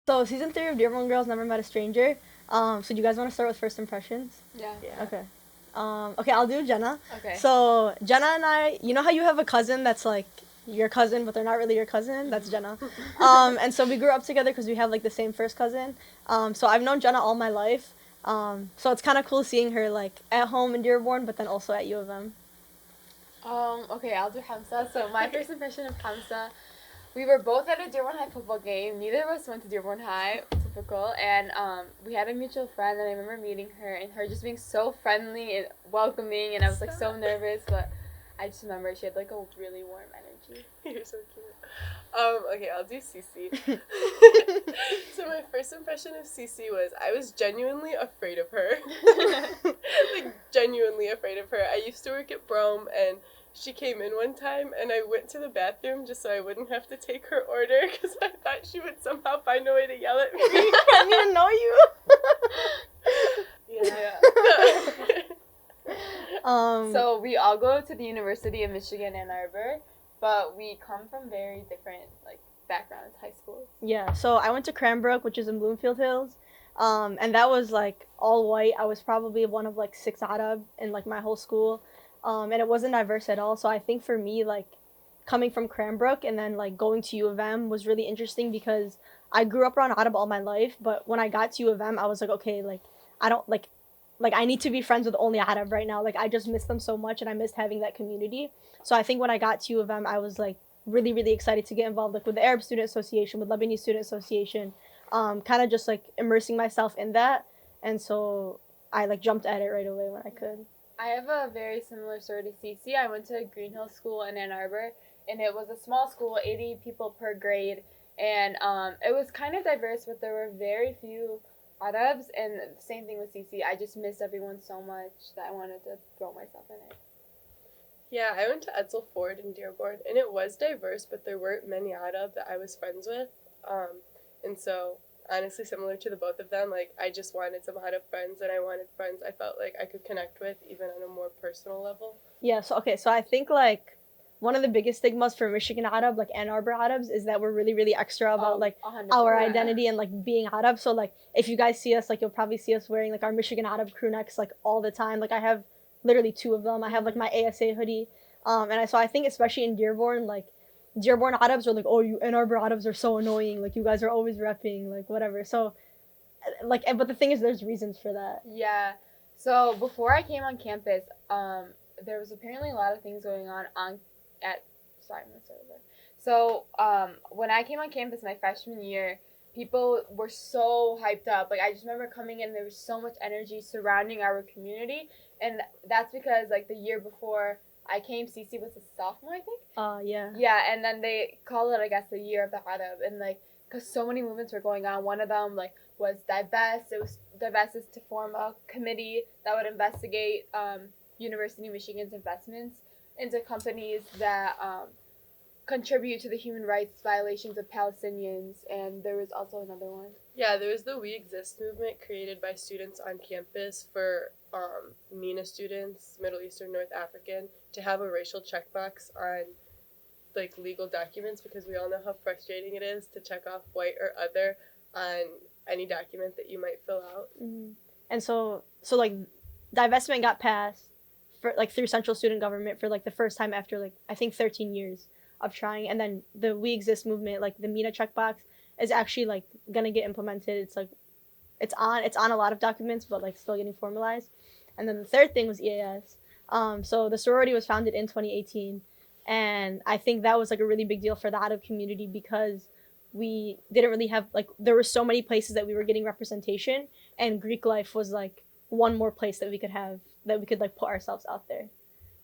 So season 3 of Dearborn Girls Never Met a Stranger. So do you guys want to start with first impressions? Yeah. Okay. Okay, I'll do Jenna. Okay. So Jenna and I, you know how you have a cousin that's like your cousin, but they're not really your cousin? That's Jenna. And so we grew up together because we have like the same first cousin. So I've known Jenna all my life. So it's kind of cool seeing her like at home in Dearborn, but then also at U of M. Okay, I'll do Hamsa. So my first impression of Hamsa, we were both at a Dearborn High football game. Neither of us went to Dearborn High, typical. And we had a mutual friend, and I remember meeting her and her just being so friendly and welcoming. And I was like so nervous, but I just remember she had like a really warm energy. You're so cute. Okay, I'll do Cece. So my first impression of Cece was I was genuinely afraid of her. Like, genuinely afraid of her. I used to work at Brome, and she came in one time, and I went to the bathroom just so I wouldn't have to take her order, because I thought she would somehow find a way to yell at me. I didn't even know you. Yeah. So we all go to the University of Michigan, Ann Arbor, but we come from very different like backgrounds, high schools. Yeah, so I went to Cranbrook, which is in Bloomfield Hills, and that was like all white. I was probably one of like 6 Arab in like my whole school, and it wasn't diverse at all. So I think for me, like coming from Cranbrook and then like going to U of M was really interesting because I grew up around Arab all my life, but when I got to U of M, I was like, okay, like I don't like I need to be friends with only Arab right now. Like I just miss them so much, and I missed having that community. So I think when I got to U of M, I was like really, really excited to get involved like with the Arab Student Association, with Lebanese Student Association, kind of just like immersing myself in that. And so I like jumped at it right away when I could. I have a very similar story to Cece. I went to Green Hill School in Ann Arbor, and it was a small school, 80 people per grade, and it was kind of diverse, but there were very few Arabs, and the same thing with Cece. I just missed everyone so much that I wanted to throw myself in it. Yeah, I went to Edsel Ford in Dearborn, and it was diverse, but there weren't many Arab that I was friends with. And so, honestly, similar to the both of them, like, I just wanted some Arab friends, and I wanted friends I felt like I could connect with, even on a more personal level. Yeah, so okay, so I think like one of the biggest stigmas for Michigan Arab, like Ann Arbor Arabs, is that we're really, really extra about like 100%. our identity and like being Arab. So like if you guys see us, like you'll probably see us wearing like our Michigan Arab crew necks like all the time. Like I have literally 2 of them. I have like my ASA hoodie. So I think especially in Dearborn, like Dearborn Arabs are like, oh, you Ann Arbor Arabs are so annoying. Like you guys are always repping, like whatever. So like, but the thing is, there's reasons for that. Yeah. So before I came on campus, there was apparently a lot of things going on at. Sorry, I'm gonna start over. So when I came on campus my freshman year, people were so hyped up. Like I just remember coming in, there was so much energy surrounding our community, and that's because like the year before I came, Cece was a sophomore, I think. Yeah. Yeah, and then they call it, I guess, the year of the Arab, and like, cause so many movements were going on. One of them like was divest. It was divest is to form a committee that would investigate University of Michigan's investments into companies that contribute to the human rights violations of Palestinians, and there was also another one. Yeah, there was the We Exist movement created by students on campus for MENA students, Middle Eastern, North African, to have a racial checkbox on like legal documents, because we all know how frustrating it is to check off white or other on any document that you might fill out. Mm-hmm. And so like divestment got passed for like through central student government for like the first time after like I think 13 years of trying, and then the We Exist movement, like the MENA checkbox, is actually like gonna get implemented. It's like it's on a lot of documents, but like still getting formalized. And then the third thing was EAS. So the sorority was founded in 2018, and I think that was like a really big deal for the Arab community because we didn't really have like there were so many places that we were getting representation, and Greek life was like one more place that we could have that we could like put ourselves out there.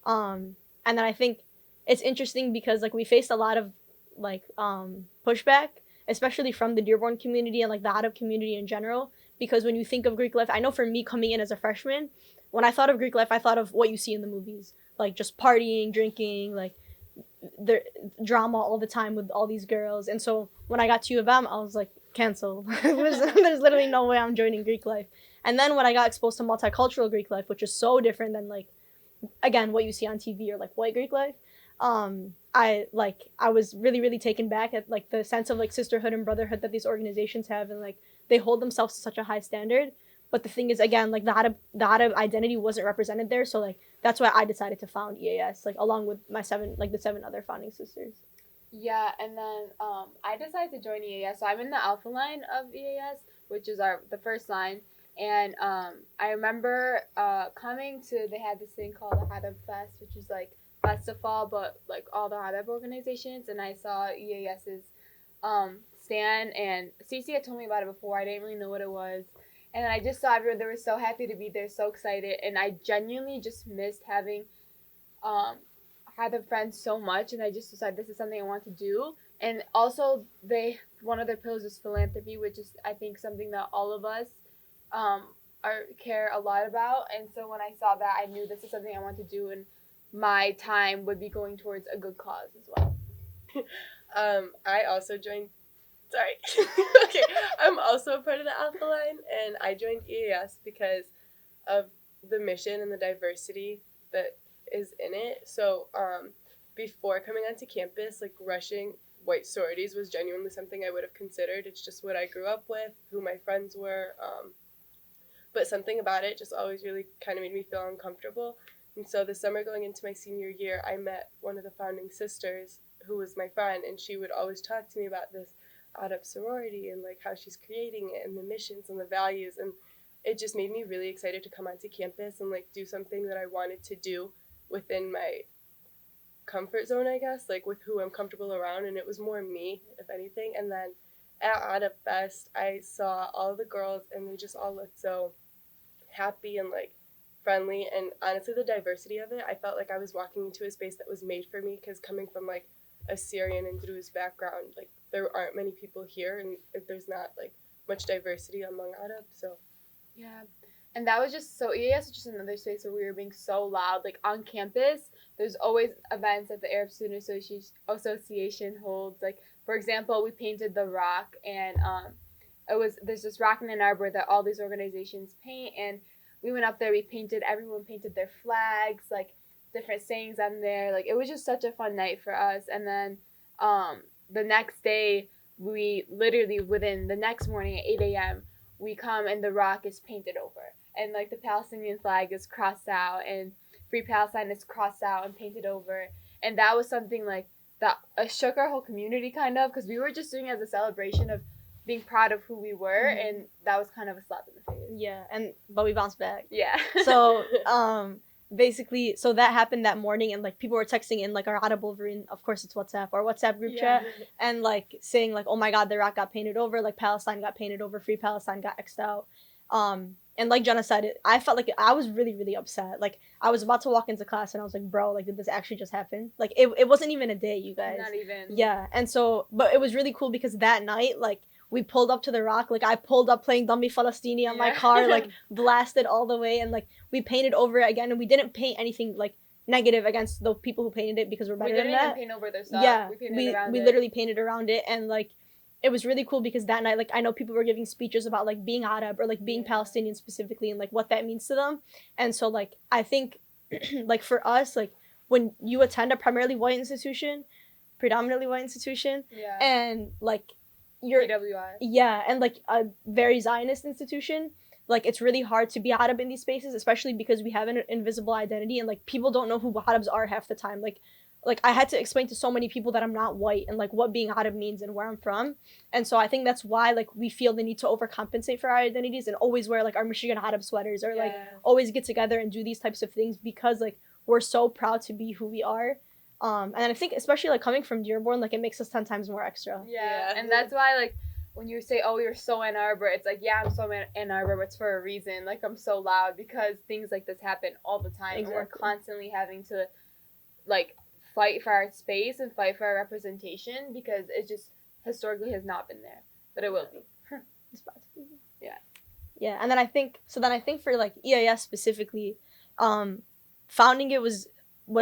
And then I think it's interesting because like we faced a lot of like pushback, especially from the Dearborn community and like the Arab community in general, because when you think of Greek life, I know for me coming in as a freshman, when I thought of Greek life, I thought of what you see in the movies, like just partying, drinking, like the drama all the time with all these girls. And so when I got to U of M, I was like, cancel. There's literally no way I'm joining Greek life. And then when I got exposed to multicultural Greek life, which is so different than like, again, what you see on TV or like white Greek life, I was really, really taken back at like the sense of like sisterhood and brotherhood that these organizations have, and like they hold themselves to such a high standard. But the thing is, again, like the Arab identity wasn't represented there, so like that's why I decided to found EAS, like along with my the 7 other founding sisters. Yeah, and then I decided to join EAS. So I'm in the alpha line of EAS, which is the first line. And I remember coming to, they had this thing called the Arab Fest, which is like festival, but like all the Arab organizations. And I saw EAS's stand, and Cece had told me about it before. I didn't really know what it was. And then I just saw everyone, they were so happy to be there, so excited. And I genuinely just missed having had the friends so much, and I just decided this is something I want to do. And also, one of their pillars is philanthropy, which is, I think, something that all of us care a lot about. And so when I saw that, I knew this is something I want to do, and my time would be going towards a good cause as well. I also joined. Sorry. Okay, I'm also a part of the Alpha Line, and I joined EAS because of the mission and the diversity that is in it. So before coming onto campus, like rushing white sororities was genuinely something I would have considered. It's just what I grew up with, who my friends were, but something about it just always really kind of made me feel uncomfortable. And so this summer going into my senior year, I met one of the founding sisters who was my friend, and she would always talk to me about this Arab sorority and like how she's creating it and the missions and the values, and it just made me really excited to come onto campus and like do something that I wanted to do within my comfort zone, I guess, like with who I'm comfortable around, and it was more me, if anything. And then at Arab Fest, I saw all the girls, and they just all looked so happy and like friendly, and honestly, the diversity of it, I felt like I was walking into a space that was made for me, because coming from like a Syrian and Druze background, like there aren't many people here, and there's not like much diversity among Arab, so yeah. And that was just so, EAS is just another space where we were being so loud. Like on campus, there's always events that the Arab Student Association holds. Like, for example, we painted the rock, and there's this rock in Ann Arbor that all these organizations paint, and we went up there, everyone painted their flags, like different sayings on there. Like, it was just such a fun night for us. And then the next day, we literally, within the next morning at 8 a.m., we come and the rock is painted over. And like the Palestinian flag is crossed out, and Free Palestine is crossed out and painted over. And that was something like that shook our whole community kind of, because we were just doing it as a celebration of being proud of who we were, and that was kind of a slap in the face. Yeah, but we bounced back. Yeah. So basically, so that happened that morning, and like people were texting in like our Arab Wolverine, of course it's WhatsApp, our WhatsApp group chat, and like saying like, oh my god, the rock got painted over, like Palestine got painted over, Free Palestine got X'd out. And like Jenna said, I felt like I was really, really upset. Like I was about to walk into class, and I was like, bro, like did this actually just happen? Like it wasn't even a day, you guys. Not even. Yeah, and so, but it was really cool because that night, like we pulled up to the rock, like I pulled up playing Dummy Falastini on my car, like blasted all the way, and like we painted over it again, and we didn't paint anything like negative against the people who painted it, because we're better than that. We didn't even paint over their stuff. Yeah, we literally painted around it, and like it was really cool because that night, like I know people were giving speeches about like being Arab or like being Palestinian specifically, and like what that means to them. And so like I think like for us, like when you attend a predominantly white institution, and like you're PWI. Yeah, and like a very Zionist institution, like it's really hard to be Arab in these spaces, especially because we have an invisible identity, and like people don't know who Arabs are half the time. Like I had to explain to so many people that I'm not white, and like what being Arab means and where I'm from. And so I think that's why like we feel the need to overcompensate for our identities and always wear like our Michigan Arab sweaters, or like always get together and do these types of things, because like we're so proud to be who we are. And I think especially like coming from Dearborn, like it makes us 10 times more extra. Yeah. And that's why like when you say, oh, you're so Ann Arbor, it's like, yeah, I'm so Ann Arbor, but it's for a reason. Like I'm so loud because things like this happen all the time. Exactly. And we're constantly having to like fight for our space and fight for our representation, because it just historically has not been there, but it will be. It's about to be. Yeah. And then I think for like EAS specifically, founding it was,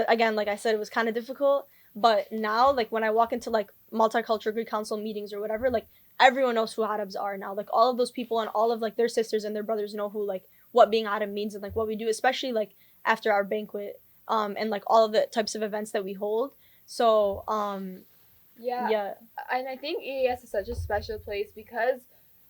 again, like I said, it was kind of difficult, but now like when I walk into like multicultural Greek council meetings or whatever, like everyone knows who Arabs are now. Like all of those people and all of like their sisters and their brothers know who like what being Arab means and like what we do, especially like after our banquet. And like all of the types of events that we hold, So Yeah. yeah. And I think EAS is such a special place because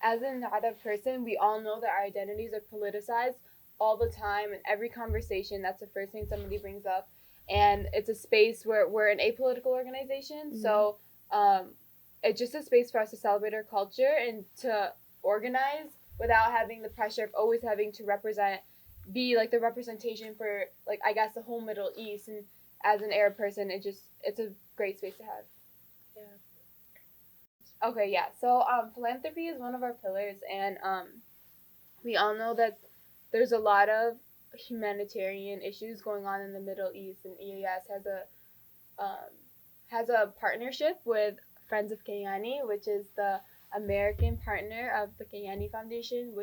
as an Arab person, we all know that our identities are politicized all the time. In every conversation, that's the first thing somebody brings up. And it's a space where we're an apolitical organization. So it's just a space for us to celebrate our culture and to organize without having the pressure of always having to be like the representation for, like, I guess the whole Middle East. And as an Arab person, it's a great space to have. Yeah. Okay, yeah. So philanthropy is one of our pillars, and we all know that there's a lot of humanitarian issues going on in the Middle East, and EAS has a partnership with Friends of Kayani, which is the American partner of the Kayani Foundation,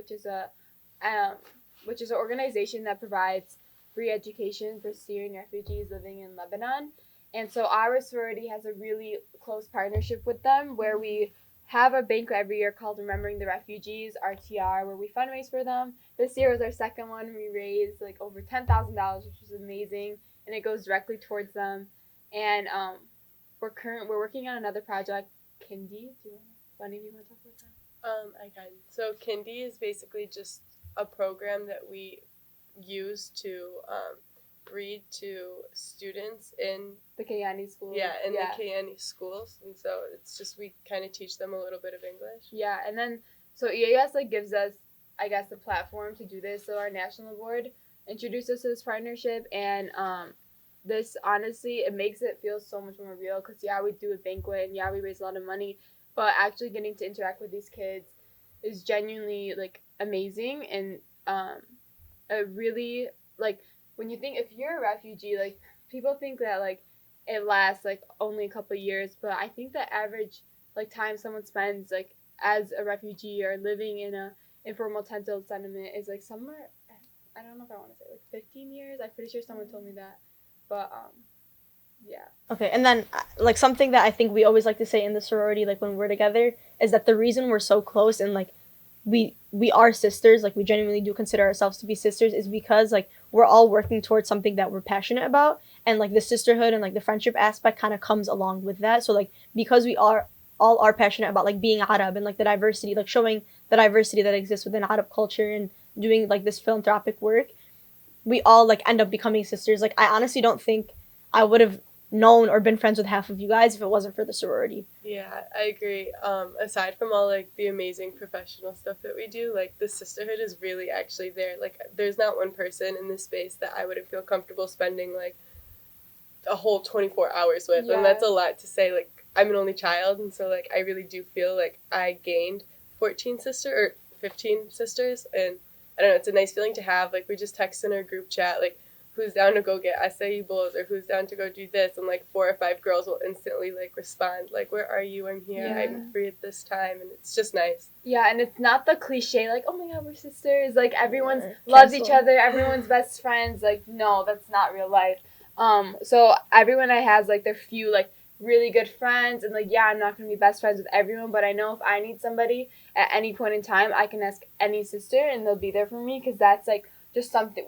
um, which is an organization that provides free education for Syrian refugees living in Lebanon. And so our sorority has a really close partnership with them where we have a banquet every year called Remembering the Refugees, RTR, where we fundraise for them. This year was our second one. We raised like over $10,000, which was amazing, and it goes directly towards them. And we're working on another project. Kindi, one of you want to talk about that? I can. So Kindi is basically just a program that we use to read to students in The Kayani schools. the Kayani schools, and so it's just we kind of teach them a little bit of English. Yeah, and then so EAS like gives us, I guess, the platform to do this. So our national board introduced us to this partnership, and this honestly it makes it feel so much more real because we do a banquet and we raise a lot of money, but actually getting to interact with these kids is genuinely like amazing, and it really like when you think if you're a refugee, like people think that like it lasts like only a couple of years, but I think the average like time someone spends like as a refugee or living in a informal tent settlement is like somewhere, I don't know if I want to say like 15 years. I'm pretty sure someone told me that, but yeah. Okay, and then like something that I think we always like to say in the sorority, like when we're together, is that the reason we're so close and like we are sisters, like we genuinely do consider ourselves to be sisters, is because like we're all working towards something that we're passionate about, and like the sisterhood and like the friendship aspect kind of comes along with that. So like because we are all are passionate about like being Arab and like the diversity, like showing the diversity that exists within Arab culture and doing like this philanthropic work, we all like end up becoming sisters. Like I honestly don't think I would have known or been friends with half of you guys if it wasn't for the sorority. Yeah, I agree. Aside from all like the amazing professional stuff that we do, like the sisterhood is really actually there. Like there's not one person in this space that I wouldn't feel comfortable spending like a whole 24 hours with. Yeah. And that's a lot to say. Like I'm an only child, and so like I really do feel like I gained 15 sisters, and I don't know, it's a nice feeling to have. Like we just text in our group chat like who's down to go get acai bowls or who's down to go do this, and like 4 or 5 girls will instantly like respond like, where are you? I'm here. I'm free at this time, and it's just nice. Yeah, and it's not the cliche like, oh my god, we're sisters, like everyone's loves each other, everyone's best friends. Like no, that's not real life. So everyone has like their few like really good friends, and like I'm not gonna be best friends with everyone, but I know if I need somebody at any point in time, I can ask any sister and they'll be there for me, because that's like just something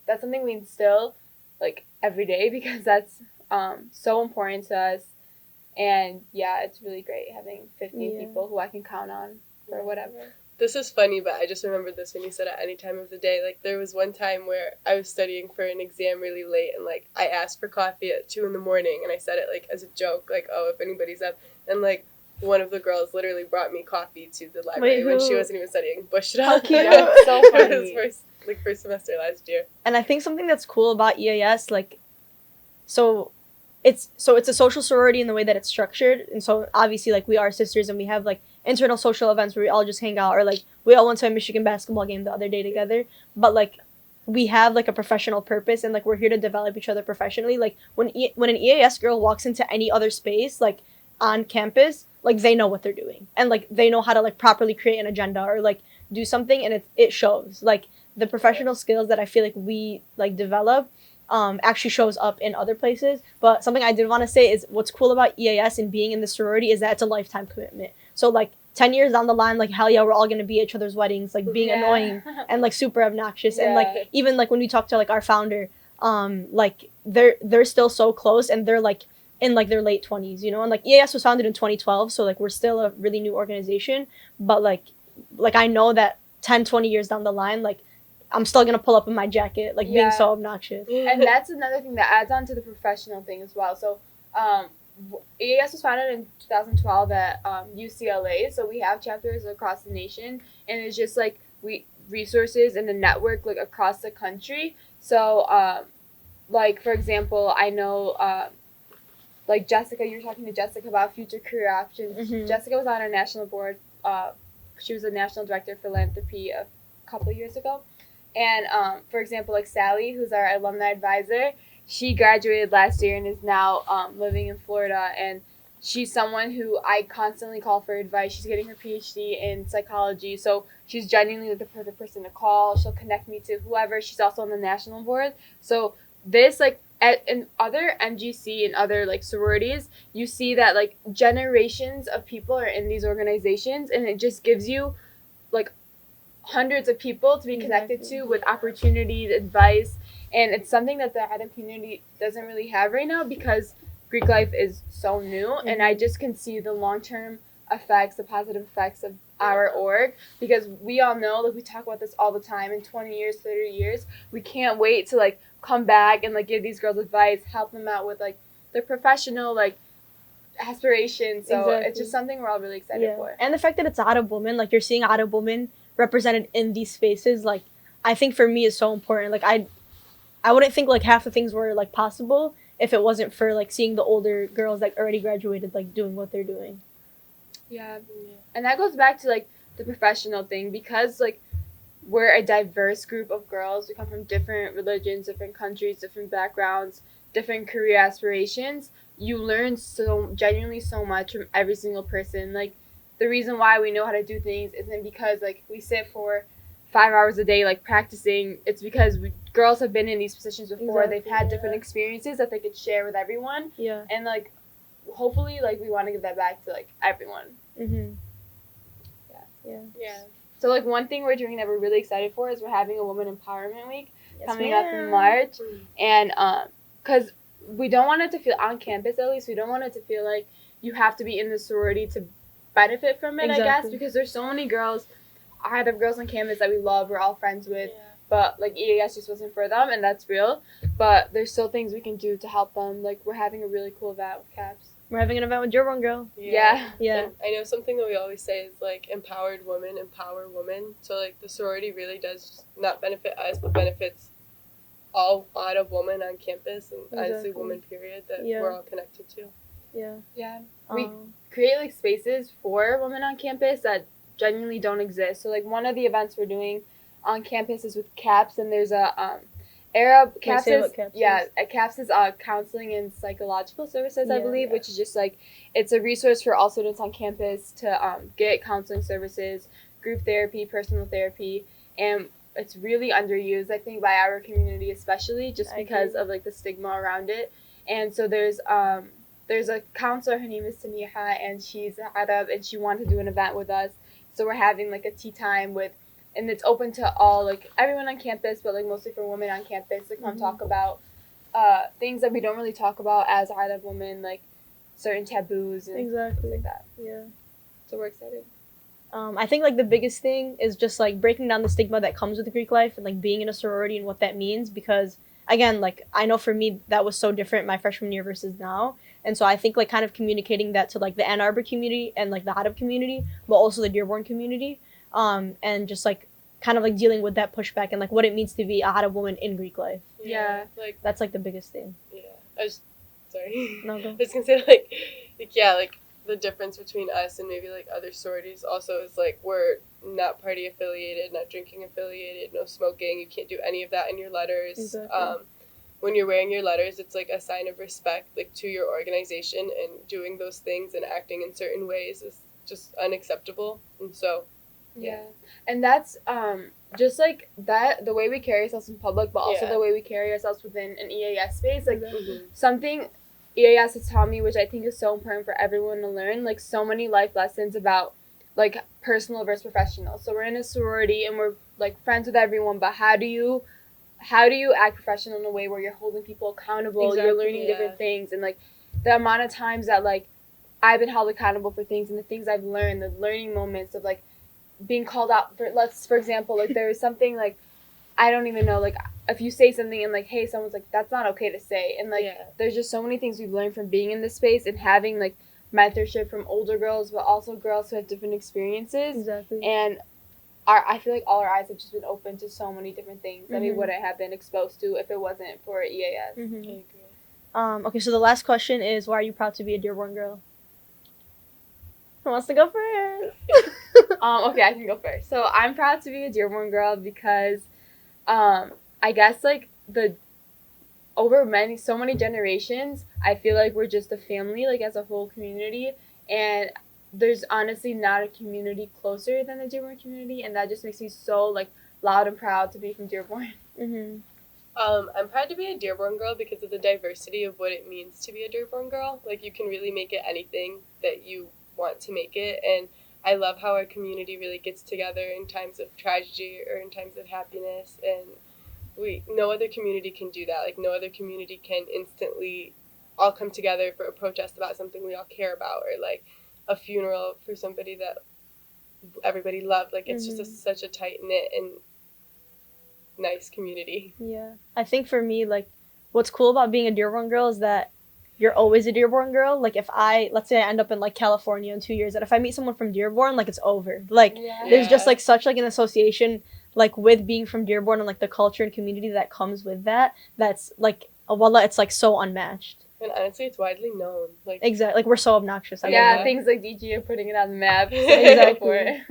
that's something we instill like every day, because that's so important to us. And it's really great having 15 people who I can count on for whatever. This is funny, but I just remembered this when you said at any time of the day. Like there was one time where I was studying for an exam really late, and like I asked for coffee at 2 a.m, and I said it like as a joke, like, oh, if anybody's up, and like one of the girls literally brought me coffee to the library when she wasn't even studying. Bushra. How cute. That's so funny. It was first semester last year. And I think something that's cool about EAS, like, so it's a social sorority in the way that it's structured. And so obviously like we are sisters and we have like internal social events where we all just hang out, or like we all went to a Michigan basketball game the other day together. But like we have like a professional purpose, and like we're here to develop each other professionally. Like when an EAS girl walks into any other space like on campus, like they know what they're doing, and like they know how to like properly create an agenda or like do something, and it shows. Like the professional skills that I feel like we like develop actually shows up in other places. But something I did want to say is what's cool about EAS and being in the sorority is that it's a lifetime commitment. So like 10 years down the line, like hell yeah, we're all gonna be at each other's weddings, like being annoying and like super obnoxious. And like even like when we talk to like our founder, like they're still so close, and they're like in like their late 20s, and like EAS was founded in 2012, so like we're still a really new organization, but like I know that 10, 20 years down the line, like I'm still gonna pull up in my jacket, like being so obnoxious. And that's another thing that adds on to the professional thing as well. So EAS was founded in 2012 at UCLA, so we have chapters across the nation, and it's just like resources and the network like across the country. So like for example, I know like Jessica, you were talking to Jessica about future career options. Jessica was on our national board. She was a national director for philanthropy a couple of years ago. And for example, like Sally, who's our alumni advisor, she graduated last year and is now living in Florida. And she's someone who I constantly call for advice. She's getting her PhD in psychology, so she's genuinely the perfect person to call. She'll connect me to whoever. She's also on the national board. So this, like, in other MGC and other, like, sororities, you see that, like, generations of people are in these organizations, and it just gives you, like, hundreds of people to be connected to with opportunities, advice, and it's something that the Adam community doesn't really have right now because Greek life is so new, and I just can see the long-term effects, the positive effects of our org, because we all know, like, we talk about this all the time, in 20 years, 30 years, we can't wait to, like, come back and, like, give these girls advice, help them out with, like, their professional, like, aspirations, so it's just something we're all really excited for. And the fact that it's Arab women, like, you're seeing Arab women represented in these spaces, like, I think for me is so important. Like, I wouldn't think, like, half the things were, like, possible if it wasn't for, like, seeing the older girls that already graduated, like, doing what they're doing. Yeah. And that goes back to, like, the professional thing, because, like, we're a diverse group of girls. We come from different religions, different countries, different backgrounds, different career aspirations. You learn genuinely so much from every single person. Like, the reason why we know how to do things isn't because, like, we sit for 5 hours a day, like, practicing. It's because girls have been in these positions before. They've had different experiences that they could share with everyone. Yeah. And, like, hopefully, like, we want to give that back to, like, everyone. Yeah. So, like, one thing we're doing that we're really excited for is we're having a Women Empowerment Week coming up in March. And because we don't want it to feel, on campus at least, we don't want it to feel like you have to be in the sorority to benefit from it, I guess, because there's so many girls, I have girls on campus that we love, we're all friends with, but, like, EAS just wasn't for them, and that's real. But there's still things we can do to help them. Like, we're having a really cool event with CAPS. We're having an event with Dearborn girl. Yeah. And I know something that we always say is, like, empowered women empower women. So, like, the sorority really does not benefit us, but benefits all lot of women on campus, and honestly, women period, that we're all connected to. We create, like, spaces for women on campus that genuinely don't exist. So, like, one of the events we're doing on campus is with CAPS, and there's a Arab CAPS is, CAPS is counseling and psychological services, I believe, which is just, like, it's a resource for all students on campus to get counseling services, group therapy, personal therapy, and it's really underused, I think, by our community especially, just because of, like, the stigma around it. And so there's a counselor, her name is Samiha, and she's Arab, and she wanted to do an event with us, so we're having, like, a tea time with, and it's open to all, like, everyone on campus, but, like, mostly for women on campus to come talk about things that we don't really talk about as Arab women, like certain taboos and things like that. Yeah. So we're excited. I think, like, the biggest thing is just, like, breaking down the stigma that comes with Greek life and, like, being in a sorority and what that means, because, again, like, I know for me that was so different my freshman year versus now, and so I think, like, kind of communicating that to, like, the Ann Arbor community and, like, the Arab community, but also the Dearborn community, and just, like, kind of, like, dealing with that pushback and, like, what it means to be a Arab woman in Greek life. Yeah. Like, that's, like, the biggest thing. Yeah. Sorry. No, go. I was gonna say, like, the difference between us and maybe, like, other sororities also is, like, we're not party affiliated, not drinking affiliated, no smoking. You can't do any of that in your letters. Exactly. When you're wearing your letters, it's, like, a sign of respect, like, to your organization, and doing those things and acting in certain ways is just unacceptable. And so, yeah. And that's just, like, that, the way we carry ourselves in public, but also the way we carry ourselves within an EAS space. Like, something EAS has taught me, which I think is so important for everyone to learn, like, so many life lessons about, like, personal versus professional. So we're in a sorority and we're, like, friends with everyone, but how do you act professional in a way where you're holding people accountable, you're learning different things, and, like, the amount of times that like I've been held accountable for things and the things I've learned, the learning moments of like being called out for example, like there was something like I don't even know, like if you say something and like, hey, someone's like, that's not okay to say, and like there's just so many things we've learned from being in this space and having like mentorship from older girls, but also girls who have different experiences. Exactly. And I feel like all our eyes have just been open to so many different things that we wouldn't have been exposed to if it wasn't for EAS. I agree. Okay, so the last question is, why are you proud to be a Dearborn girl? Who wants to go first? Okay, I can go first. So I'm proud to be a Dearborn girl because, I guess like over so many generations, I feel like we're just a family, like as a whole community, and there's honestly not a community closer than the Dearborn community, and that just makes me so like loud and proud to be from Dearborn. I'm proud to be a Dearborn girl because of the diversity of what it means to be a Dearborn girl. Like, you can really make it anything that you want to make it, and I love how our community really gets together in times of tragedy or in times of happiness, and no other community can do that. Like, no other community can instantly all come together for a protest about something we all care about, or like a funeral for somebody that everybody loved. Like, it's just such a tight knit and nice community. Yeah, I think for me, like, what's cool about being a Dearborn girl is that you're always a Dearborn girl. Like, if let's say I end up in like California in 2 years, and if I meet someone from Dearborn, like, it's over. Like, there's just like such like an association like with being from Dearborn and like the culture and community that comes with that. That's like, voila, it's like so unmatched. And honestly, it's widely known. Like, exactly, like we're so obnoxious. Things like DG are putting it on the map. Exactly.